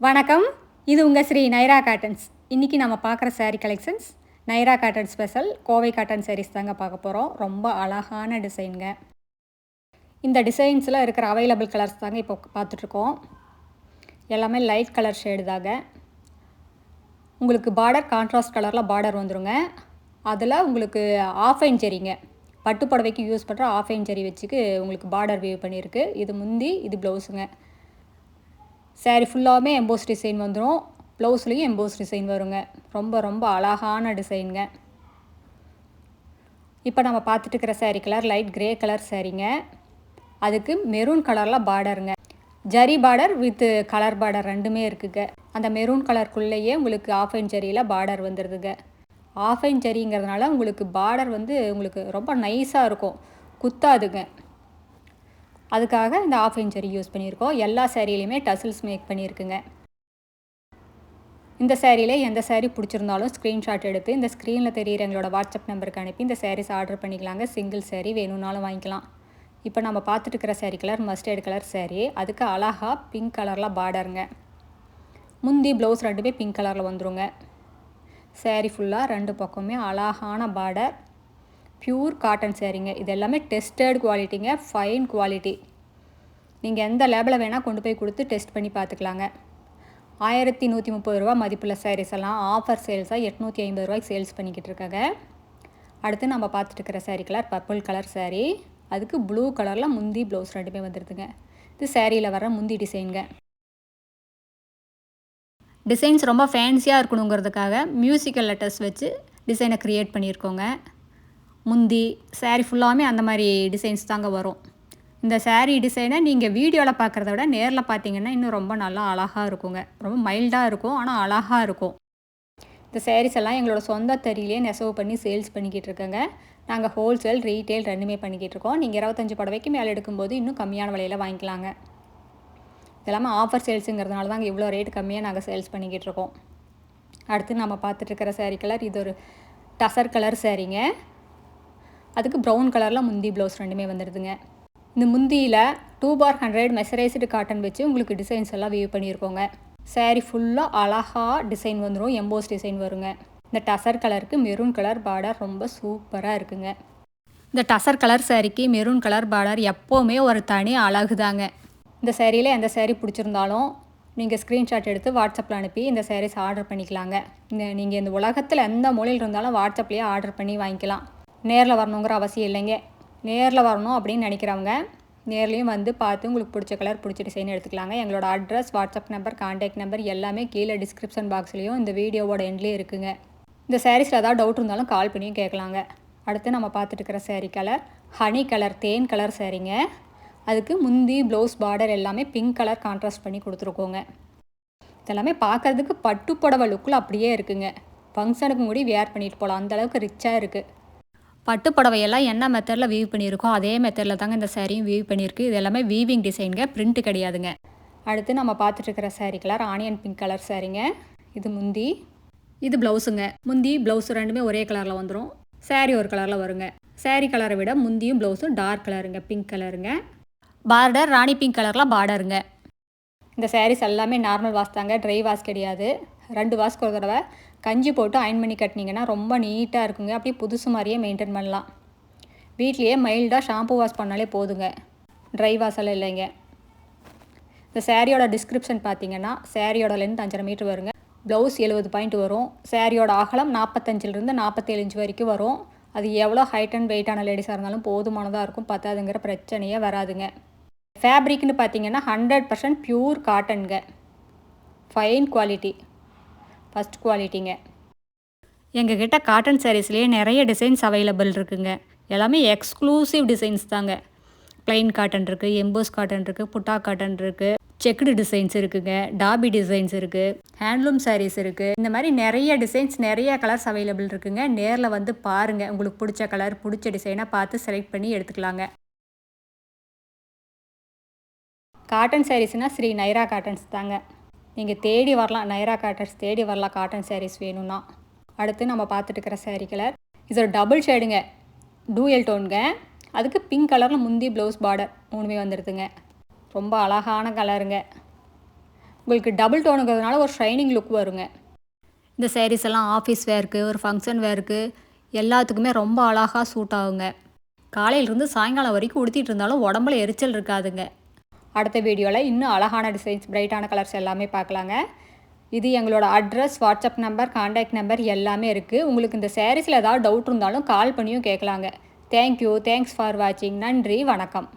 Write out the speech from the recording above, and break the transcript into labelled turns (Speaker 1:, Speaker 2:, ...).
Speaker 1: வணக்கம், இது உங்கள் ஸ்ரீ நைரா காட்டன்ஸ். இன்றைக்கி நம்ம பார்க்குற sari collections Naira cotton special Kovai cotton saris தாங்க பார்க்க போகிறோம். ரொம்ப அழகான டிசைனுங்க. இந்த டிசைன்ஸில் இருக்கிற அவைலபிள் கலர்ஸ் தாங்க இப்போ பார்த்துட்ருக்கோம். எல்லாமே லைட் கலர் ஷேடு தாங்க. உங்களுக்கு பார்டர் கான்ட்ராஸ்ட் கலரில் பார்டர் வந்துடுங்க. அதில் உங்களுக்கு ஆஃப் அண்ட் ஜரிங்க, பட்டு புடவைக்கு யூஸ் பண்ணுற ஆஃப் அண்ட் ஜரி வச்சுக்கு உங்களுக்கு பார்டர் வியூ பண்ணியிருக்கு. இது முந்தி, இது ப்ளவுஸுங்க. சாரீ ஃபுல்லாகவே எம்போஸ் டிசைன் வந்துடும். ப்ளவுஸ்லேயும் எம்போஸ் டிசைன் வருங்க. ரொம்ப அழகான டிசைனுங்க. இப்போ நம்ம பார்த்துட்டு இருக்கிற sari colour light grey colour சாரீங்க. அதுக்கு மெரூன் கலரில் பார்டருங்க. Zari border with colour border ரெண்டுமே இருக்குங்க. அந்த மெரூன் கலருக்குள்ளேயே உங்களுக்கு ஆஃப் அண்ட் ஜரியில் பார்டர் வந்துடுதுங்க. ஆஃப் அண்ட் ஜரிங்கிறதுனால உங்களுக்கு பார்டர் உங்களுக்கு ரொம்ப நைஸாக இருக்கும், குத்தாதுங்க. அதுக்காக இந்த ஆஃப் அண்ட் ஜரி யூஸ் பண்ணியிருக்கோம். எல்லா சாரிலையுமே டசில்ஸ் மேக் பண்ணியிருக்குங்க. இந்த சாரியில் எந்த சாரீ பிடிச்சிருந்தாலும் ஸ்க்ரீன்ஷாட் எடுத்து இந்த ஸ்க்ரீனில் தெரிகிற எங்களோட வாட்ஸ்அப் நம்பருக்கு அனுப்பி இந்த சாரீஸ் ஆர்டர் பண்ணிக்கலாங்க. சிங்கிள் சாரீ வேணும்னாலும் வாங்கிக்கலாம். இப்போ நம்ம பார்த்துட்டு இருக்கிற sari colour mustard colour sari. அதுக்கு அழகாக பிங்க் கலரில் பார்டருங்க. முந்தி ப்ளவுஸ் ரெண்டுமே பிங்க் கலரில் வந்துடுங்க. சாரீ ஃபுல்லாக ரெண்டு பக்கமே அழகான பார்டர். Pure cotton சாரீங்க. இது எல்லாமே டெஸ்டட் குவாலிட்டிங்க, ஃபைன் குவாலிட்டி. நீங்கள் எந்த லேபில் வேணால் கொண்டு போய் கொடுத்து டெஸ்ட் பண்ணி பார்த்துக்கலாங்க. 1130 ரூபா மதிப்புள்ள சாரீஸ் எல்லாம் ஆஃபர் சேல்ஸாக 850 ரூபாய்க்கு சேல்ஸ் பண்ணிக்கிட்டு இருக்காங்க. அடுத்து நம்ம பார்த்துட்டு இருக்கிற sari colour purple colour sari. அதுக்கு ப்ளூ கலரில் முந்தி ப்ளவுஸ் ரெண்டுமே வந்துடுதுங்க. இது சாரியில் வர முந்தி டிசைனுங்க. டிசைன்ஸ் ரொம்ப ஃபேன்சியாக இருக்கணுங்கிறதுக்காக மியூசிக்கல் லெட்டர்ஸ் வச்சு டிசைனை க்ரியேட் பண்ணியிருக்கோங்க. முந்தி சாரீ ஃபுல்லாமே அந்த மாதிரி டிசைன்ஸ் தாங்க வரும். இந்த சாரீ டிசைனை நீங்கள் வீடியோவில் பார்க்குறத விட நேரில் பார்த்தீங்கன்னா இன்னும் ரொம்ப நல்லா அழகாக இருக்குங்க. ரொம்ப மைல்டாக இருக்கும், ஆனால் அழகாக இருக்கும். இந்த சாரீஸ் எல்லாம் எங்களோட சொந்த தறியிலே நெசவு பண்ணி சேல்ஸ் பண்ணிக்கிட்டு இருக்கோங்க. நாங்கள் ஹோல்சேல் ரீட்டெயில் ரெண்டுமே பண்ணிக்கிட்டு இருக்கோம். நீங்கள் 25 புடவைக்கு மேலே எடுக்கும்போது இன்னும் கம்மியான விலையில் வாங்கிக்கலாங்க. இதெல்லாமே ஆஃபர் சேல்ஸுங்கிறதுனால தாங்க இவ்வளோ ரேட் கம்மியாக நாங்கள் சேல்ஸ் பண்ணிக்கிட்டு இருக்கோம். அடுத்து நம்ம பார்த்துட்டு இருக்கிற சாரீ கலர் இது ஒரு டசர் கலர் சாரீங்க. அதுக்கு ப்ரௌன் கலரில் முந்தி ப்ளவுஸ் ரெண்டுமே வந்துடுதுங்க. இந்த முந்தியில் 2/100 மெசரைஸ்டு காட்டன் வச்சு உங்களுக்கு டிசைன்ஸ் எல்லாம் வியூ பண்ணியிருக்கோங்க. சாரீ ஃபுல்லாக அழகாக டிசைன் வந்துடும், எம்போஸ் டிசைன் வருங்க. இந்த டசர் கலருக்கு மெரூன் கலர் பார்டர் ரொம்ப சூப்பராக இருக்குங்க. இந்த டசர் கலர் சாரீக்கு மெரூன் கலர் பார்டர் எப்போவுமே ஒரு தனி அழகு தாங்க. இந்த சாரியில் எந்த சாரீ பிடிச்சிருந்தாலும் நீங்கள் ஸ்க்ரீன்ஷாட் எடுத்து வாட்ஸ்அப்பில் அனுப்பி இந்த சாரீஸ் ஆர்டர் பண்ணிக்கலாங்க. நீங்கள் இந்த உலகத்தில் எந்த மூலையில் இருந்தாலும் வாட்ஸ்அப்லேயே ஆர்டர் பண்ணி வாங்கிக்கலாம். நேரில் வரணுங்கிற அவசியம் இல்லைங்க. நேரில் வரணும் அப்படின்னு நினைக்கிறவங்க நேர்லேயும் வந்து பார்த்து உங்களுக்கு பிடிச்ச கலர் பிடிச்ச டிசைன் எடுத்துக்கலாங்க. எங்களோட address, WhatsApp number, contact number எல்லாமே கீழே டிஸ்கிரிப்ஷன் பாக்ஸ்லேயும் இந்த வீடியோவோட எண்ட்லேயே இருக்குங்க. இந்த சாரீஸில் ஏதாவது டவுட் இருந்தாலும் கால் பண்ணியும் கேட்கலாங்க. அடுத்து நம்ம பார்த்துட்டு இருக்கிற சாரீ கலர் ஹனி கலர் தேன் கலர் சாரீங்க. அதுக்கு முந்தி ப்ளவுஸ் பார்டர் எல்லாமே பிங்க் கலர் கான்ட்ராஸ்ட் பண்ணி கொடுத்துருக்கோங்க. இதெல்லாமே பார்க்குறதுக்கு பட்டு புடவை லுக்கில் அப்படியே இருக்குங்க. ஃபங்க்ஷனுக்கு கூட வேர் பண்ணிட்டு போகலாம், அந்தளவுக்கு ரிச்சாக இருக்குது. பட்டு புடவையெல்லாம் என்ன மெத்தடில் வீவ் பண்ணியிருக்கோ அதே மெத்தடில் தாங்க இந்த சாரியும் வீவ் பண்ணியிருக்கு. இது எல்லாமே வீவிங் டிசைனுங்க, பிரிண்ட்டு கிடையாதுங்க. அடுத்து நம்ம பார்த்துட்டு இருக்கிற sari colour onion pink colour சாரீங்க. இது முந்தி, இது ப்ளவுஸுங்க. முந்தி ப்ளவுஸ் ரெண்டுமே ஒரே கலரில் வந்துடும். சாரீ ஒரு கலரில் வருங்க. சாரீ கலரை விட முந்தியும் ப்ளவுஸும் டார்க் கலருங்க, பிங்க் கலருங்க. பார்டர் ராணி பிங்க் கலரில் பார்டருங்க. இந்த சாரீஸ் எல்லாமே நார்மல் வாஷ் தாங்க, ட்ரை வாஷ் கிடையாது. 2 வாஷ்க்கு ஒரு தடவை கஞ்சி போட்டு அயன் பண்ணி கட்டினீங்கன்னா ரொம்ப நீட்டாக இருக்குங்க. அப்படியே புதுசு மாதிரியே மெயின்டைன் பண்ணலாம். வீட்லேயே மைல்டாக ஷாம்பு வாஷ் பண்ணாலே போதுங்க, ட்ரை வாஷ் எல்லாம் இல்லைங்க. இந்த சாரியோட டிஸ்கிரிப்ஷன் பார்த்தீங்கன்னா சாரியோட லென்த் 5.5 மீட்டர் வருங்க. ப்ளவுஸ் 70 பாயிண்ட் வரும். சாரியோட அகலம் 45லேருந்து 47 இன்ச் வரைக்கும் வரும். அது எவ்வளோ ஹைட் அண்ட் வெயிட்டான லேடிஸாக இருந்தாலும் போதுமானதாக இருக்கும், பத்தாதுங்கிற பிரச்சனையே வராதுங்க. ஃபேப்ரிக்னு பார்த்தீங்கன்னா 100% பியூர் காட்டனுங்க, ஃபைன் குவாலிட்டி, ஃபஸ்ட் குவாலிட்டிங்க. எங்ககிட்ட காட்டன் சாரீஸ்லேயே நிறைய டிசைன்ஸ் அவைலபிள் இருக்குங்க. எல்லாமே எக்ஸ்க்ளூசிவ் டிசைன்ஸ் தாங்க. ப்ளைன் காட்டன் இருக்குது, எம்போஸ் காட்டன் இருக்குது, புட்டா காட்டன் இருக்குது, செக்குடு டிசைன்ஸ் இருக்குங்க, டாபி டிசைன்ஸ் இருக்குது, ஹேண்ட்லூம் சாரீஸ் இருக்குது. இந்த மாதிரி நிறைய டிசைன்ஸ், நிறைய கலர்ஸ் அவைலபிள் இருக்குங்க. நேரில் வந்து பாருங்கள், உங்களுக்கு பிடிச்ச கலர் பிடிச்ச டிசைனாக பார்த்து செலக்ட் பண்ணி எடுத்துக்கலாங்க. காட்டன் சாரீஸ்னால் ஸ்ரீ நைரா காட்டன்ஸ் தாங்க. நீங்கள் தேடி வரலாம், நைரா காட்டன்ஸ் தேடி வரலாம் காட்டன் சாரீஸ் வேணும்னா. அடுத்து நம்ம பார்த்துட்டு இருக்கிற சாரீ கலர் இது ஒரு டபுள் ஷேடுங்க, டூயல் டோனுங்க. அதுக்கு பிங்க் கலரில் முந்தி ப்ளவுஸ் பார்டர் 3மே வந்துடுதுங்க. ரொம்ப அழகான கலருங்க. உங்களுக்கு டபுள் டோனுங்கிறதுனால ஒரு ஷைனிங் லுக் வருங்க. இந்த சாரீஸ் எல்லாம் ஆஃபீஸ் வேருக்கு, ஒரு ஃபங்க்ஷன் வேருக்கு எல்லாத்துக்குமே ரொம்ப அழகாக சூட் ஆகுங்க. காலையிலேருந்து சாயங்காலம் வரைக்கும் உடுத்திட்டு இருந்தாலும் உடம்புல எரிச்சல் இருக்காதுங்க. அடுத்த வீடியோவில் இன்னும் அழகான டிசைன்ஸ், பிரைட்டான கலர்ஸ் எல்லாமே பார்க்கலாங்க. இது எங்களோட address, WhatsApp number, contact number எல்லாமே இருக்குது. உங்களுக்கு இந்த சாரீஸில் ஏதாவது டவுட் இருந்தாலும் கால் பண்ணியும் கேட்கலாங்க. தேங்க்யூ. தேங்க்ஸ் ஃபார் வாட்சிங். நன்றி. வணக்கம்.